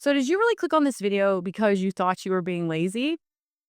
So, did you really click on this video because you thought you were being lazy?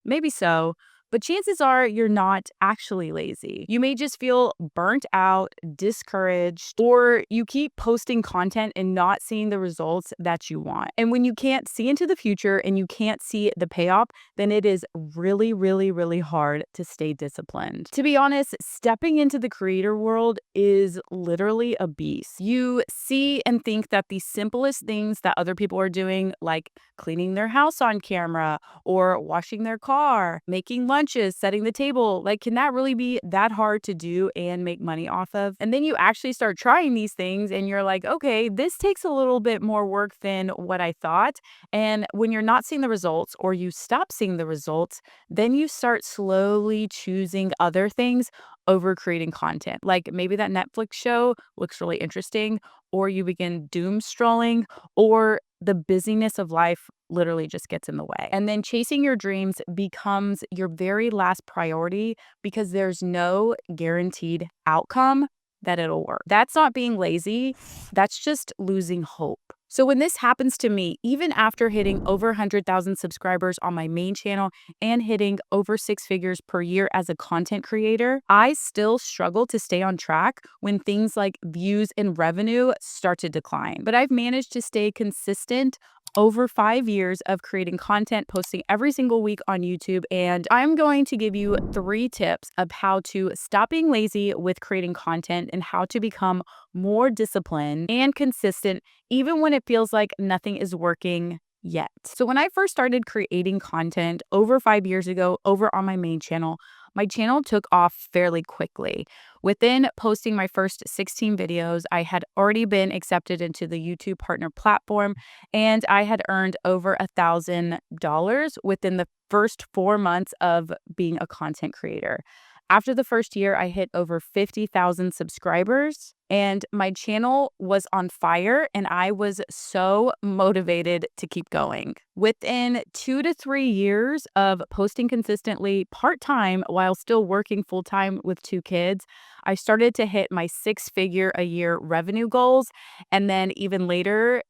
Maybe so, but chances are you're not actually lazy. You may just feel burnt out, discouraged, or you keep posting content and not seeing the results that you want. And when you can't see into the future and you can't see the payoff, then it is really, really, really hard to stay disciplined. To be honest, stepping into the creator world is literally a beast. You see and think that the simplest things that other people are doing, like cleaning their house on camera, or washing their car, making lunches, setting the table. Like, can that really be that hard to do and make money off of? And then you actually start trying these things and you're like, okay, this takes a little bit more work than what I thought. And when you're not seeing the results or you stop seeing the results, then you start slowly choosing other things over creating content. Like maybe that Netflix show looks really interesting, or you begin doom scrolling, or the busyness of life literally just gets in the way. And then chasing your dreams becomes your very last priority because there's no guaranteed outcome that it'll work. That's not being lazy, that's just losing hope. So when this happens to me, even after hitting over 100,000 subscribers on my main channel and hitting over six figures per year as a content creator, I still struggle to stay on track when things like views and revenue start to decline. But I've managed to stay consistent over 5 years of creating content, posting every single week on YouTube. And I'm going to give you 3 tips of how to stop being lazy with creating content and how to become more disciplined and consistent, even when it feels like nothing is working yet. So when I first started creating content over 5 years ago, over on my channel took off fairly quickly. Within posting my first 16 videos, I had already been accepted into the YouTube partner platform, and I had earned over $1,000 within the first 4 months of being a content creator. After the first year, I hit over 50,000 subscribers and my channel was on fire and I was so motivated to keep going. Within 2 to 3 years of posting consistently part-time while still working full-time with 2 kids, I started to hit my 6-figure a year revenue goals, and then even later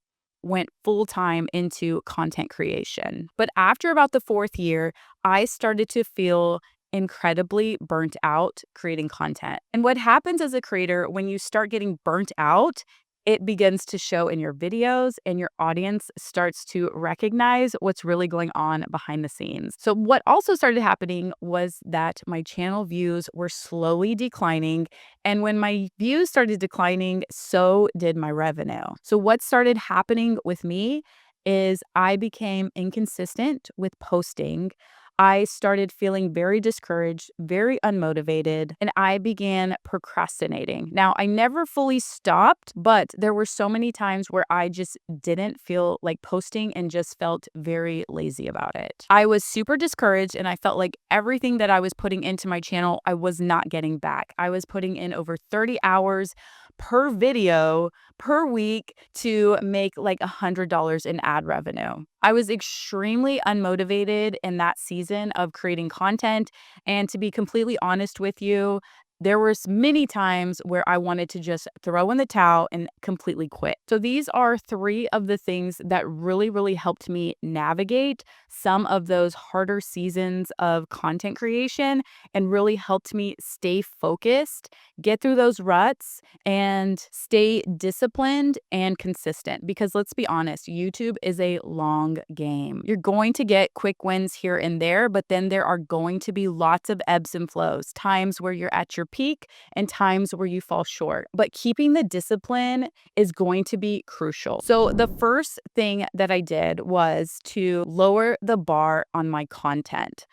went full-time into content creation. But after about the 4th year, I started to feel incredibly burnt out creating content. And what happens as a creator when you start getting burnt out, it begins to show in your videos and your audience starts to recognize what's really going on behind the scenes. So what also started happening was that my channel views were slowly declining. And when my views started declining, so did my revenue. So what started happening with me is I became inconsistent with posting. I started feeling very discouraged, very unmotivated, and I began procrastinating. Now, I never fully stopped, but there were so many times where I just didn't feel like posting and just felt very lazy about it. I was super discouraged and I felt like everything that I was putting into my channel, I was not getting back. I was putting in over 30 hours per video per week to make like $100 in ad revenue. I was extremely unmotivated in that season of creating content. And to be completely honest with you, there was many times where I wanted to just throw in the towel and completely quit. So these are 3 of the things that really, really helped me navigate some of those harder seasons of content creation and really helped me stay focused, get through those ruts, and stay disciplined and consistent. Because let's be honest, YouTube is a long game. You're going to get quick wins here and there, but then there are going to be lots of ebbs and flows, times where you're at your peak and times where you fall short. But keeping the discipline is going to be crucial. So the first thing that I did was to lower the bar on my content.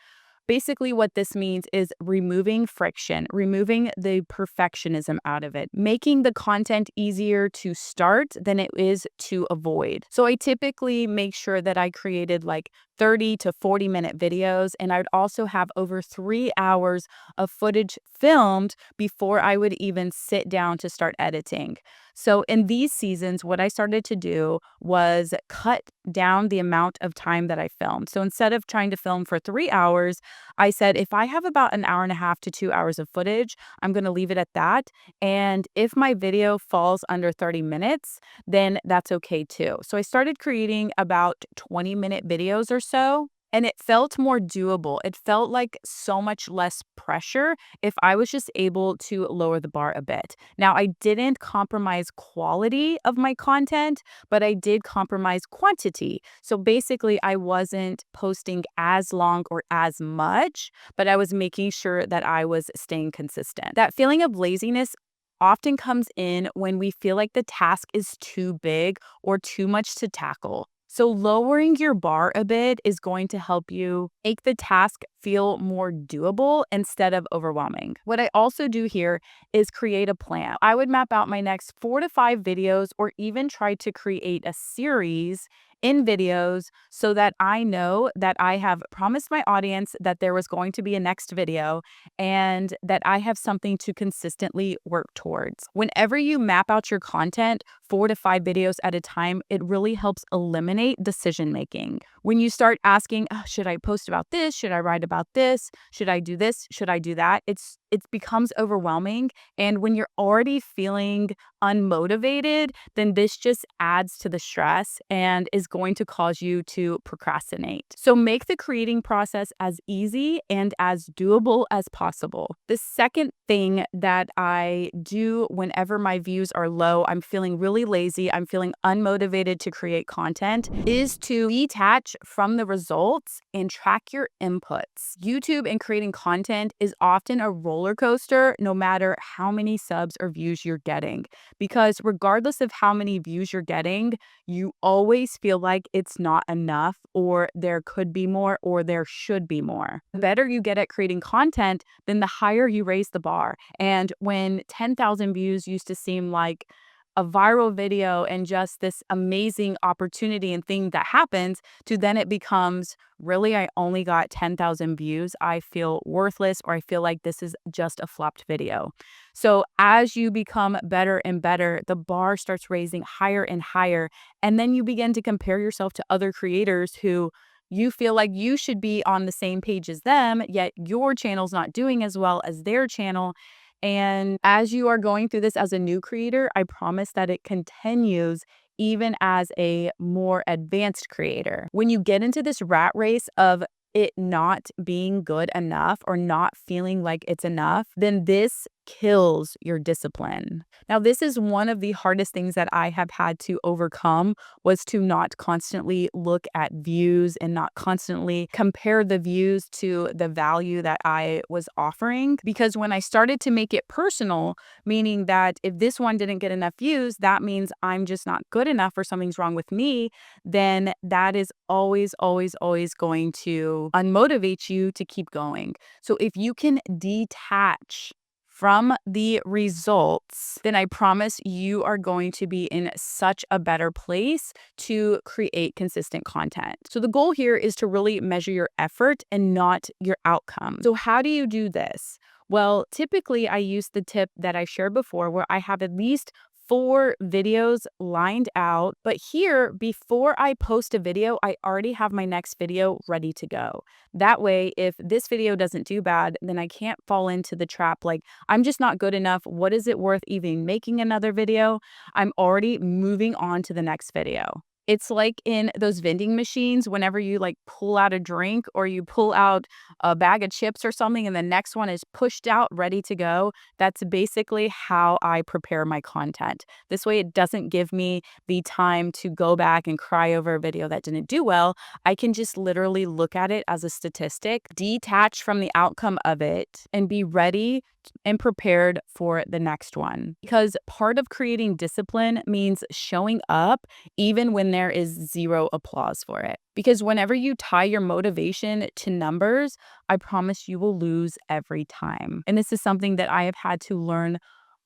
Basically, what this means is removing friction, removing the perfectionism out of it, making the content easier to start than it is to avoid. So I typically make sure that I created like 30 to 40-minute videos, and I'd also have over 3 hours of footage filmed before I would even sit down to start editing. So in these seasons, what I started to do was cut down the amount of time that I filmed. So instead of trying to film for 3 hours, I said, if I have about an hour and a half to 2 hours of footage, I'm going to leave it at that. And if my video falls under 30 minutes, then that's okay too. So I started creating about 20-minute videos or so. And it felt more doable. It felt like so much less pressure if I was just able to lower the bar a bit. Now, I didn't compromise quality of my content, but I did compromise quantity. So basically, I wasn't posting as long or as much, but I was making sure that I was staying consistent. That feeling of laziness often comes in when we feel like the task is too big or too much to tackle. So, lowering your bar a bit is going to help you make the task feel more doable instead of overwhelming. What I also do here is create a plan. I would map out my next 4 to 5 videos or even try to create a series in videos so that I know that I have promised my audience that there was going to be a next video and that I have something to consistently work towards. Whenever you map out your content 4 to 5 videos at a time, it really helps eliminate decision making. When you start asking, "Oh, should I post about this? Should I write about this? Should I do this? Should I do that?" It becomes overwhelming. And when you're already feeling unmotivated, then this just adds to the stress and is going to cause you to procrastinate. So make the creating process as easy and as doable as possible. The second thing that I do whenever my views are low, I'm feeling really lazy, I'm feeling unmotivated to create content, is to detach from the results and track your inputs. YouTube and creating content is often a roller coaster no matter how many subs or views you're getting, because regardless of how many views you're getting, you always feel like it's not enough, or there could be more, or there should be more. The better you get at creating content, then the higher you raise the bar. And when 10,000 views used to seem like a viral video and just this amazing opportunity and thing that happens, to then it becomes, really, I only got 10,000 views. I feel worthless, or I feel like this is just a flopped video. So as you become better and better, the bar starts raising higher and higher. And then you begin to compare yourself to other creators who you feel like you should be on the same page as them, yet your channel's not doing as well as their channel. And as you are going through this as a new creator, I promise that it continues even as a more advanced creator. When you get into this rat race of it not being good enough or not feeling like it's enough, then this kills your discipline. Now, this is one of the hardest things that I have had to overcome, was to not constantly look at views and not constantly compare the views to the value that I was offering. Because when I started to make it personal, meaning that if this one didn't get enough views, that means I'm just not good enough or something's wrong with me, then that is always, always, always going to unmotivate you to keep going. So if you can detach from the results, then I promise you are going to be in such a better place to create consistent content. So the goal here is to really measure your effort and not your outcome. So how do you do this? Well, typically I use the tip that I shared before, where I have at least 4 videos lined out. But here, before I post a video, I already have my next video ready to go. That way, if this video doesn't do bad, then I can't fall into the trap like, I'm just not good enough. What is it worth even making another video? I'm already moving on to the next video. It's like in those vending machines, whenever you like pull out a drink or you pull out a bag of chips or something, and the next one is pushed out, ready to go. That's basically how I prepare my content. This way, it doesn't give me the time to go back and cry over a video that didn't do well. I can just literally look at it as a statistic, detach from the outcome of it, and be ready and prepared for the next one. Because part of creating discipline means showing up even when there is zero applause for it. Because whenever you tie your motivation to numbers, I promise you will lose every time. And this is something that I have had to learn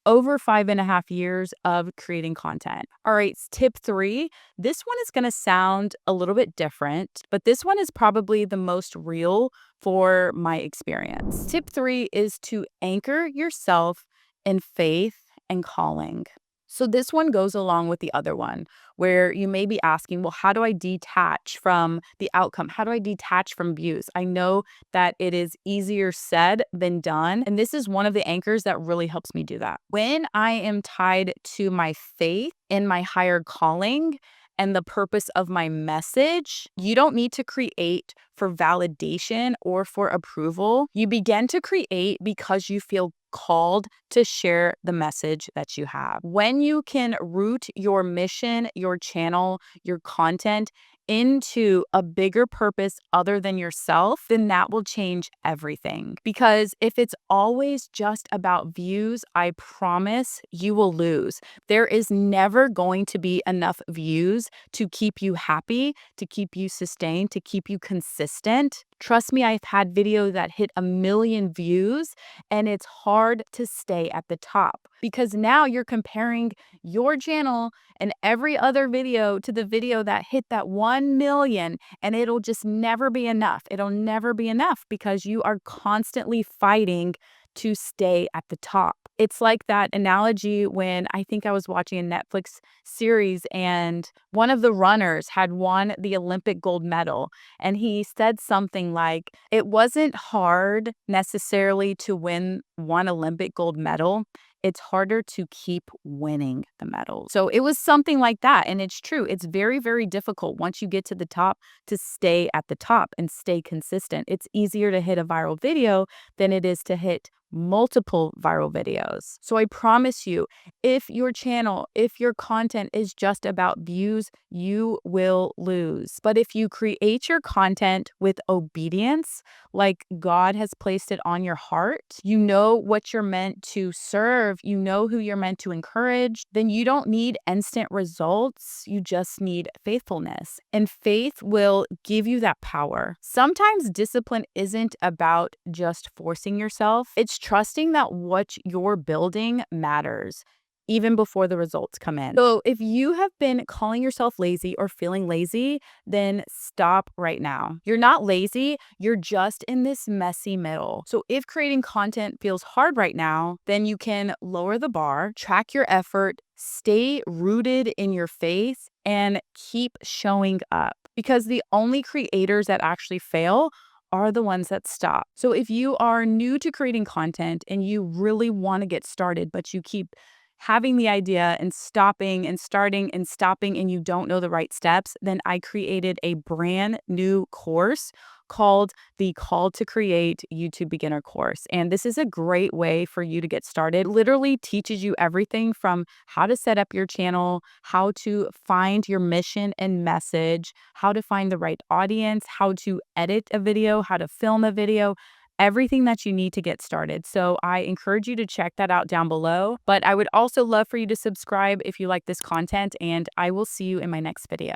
over 5.5 years of creating content. All right, tip 3. This one is going to sound a little bit different, but this one is probably the most real for my experience. Tip 3 is to anchor yourself in faith and calling. So this one goes along with the other one, where you may be asking, well, how do I detach from the outcome? How do I detach from views? I know that it is easier said than done. And this is one of the anchors that really helps me do that. When I am tied to my faith in my higher calling and the purpose of my message, you don't need to create for validation or for approval. You begin to create because you feel called to share the message that you have. When you can root your mission, your channel, your content into a bigger purpose other than yourself, then that will change everything. Because if it's always just about views, I promise you will lose. There is never going to be enough views to keep you happy, to keep you sustained, to keep you consistent. Trust me, I've had videos that hit 1 million views, and it's hard to stay at the top because now you're comparing your channel and every other video to the video that hit that 1 million, and it'll just never be enough. It'll never be enough because you are constantly fighting to stay at the top. It's like that analogy when I think I was watching a Netflix series and one of the runners had won the Olympic gold medal. And he said something like, it wasn't hard necessarily to win one Olympic gold medal. It's harder to keep winning the medal. So it was something like that. And it's true. It's very, very difficult once you get to the top to stay at the top and stay consistent. It's easier to hit a viral video than it is to hit multiple viral videos. So I promise you, if your channel, if your content is just about views, you will lose. But if you create your content with obedience, like God has placed it on your heart, you know what you're meant to serve, you know who you're meant to encourage, then you don't need instant results. You just need faithfulness. And faith will give you that power. Sometimes discipline isn't about just forcing yourself. It's trusting that what you're building matters even before the results come in. So if you have been calling yourself lazy or feeling lazy, then stop right now. You're not lazy, you're just in this messy middle. So if creating content feels hard right now, then you can lower the bar, track your effort, stay rooted in your faith, and keep showing up. Because the only creators that actually fail are the ones that stop. So if you are new to creating content and you really want to get started, but you keep having the idea and stopping and starting and stopping and you don't know the right steps, then I created a brand new course called the Call to Create YouTube Beginner Course. And this is a great way for you to get started. It literally teaches you everything from how to set up your channel, how to find your mission and message, how to find the right audience, how to edit a video, how to film a video, everything that you need to get started. So I encourage you to check that out down below. But I would also love for you to subscribe if you like this content, and I will see you in my next video.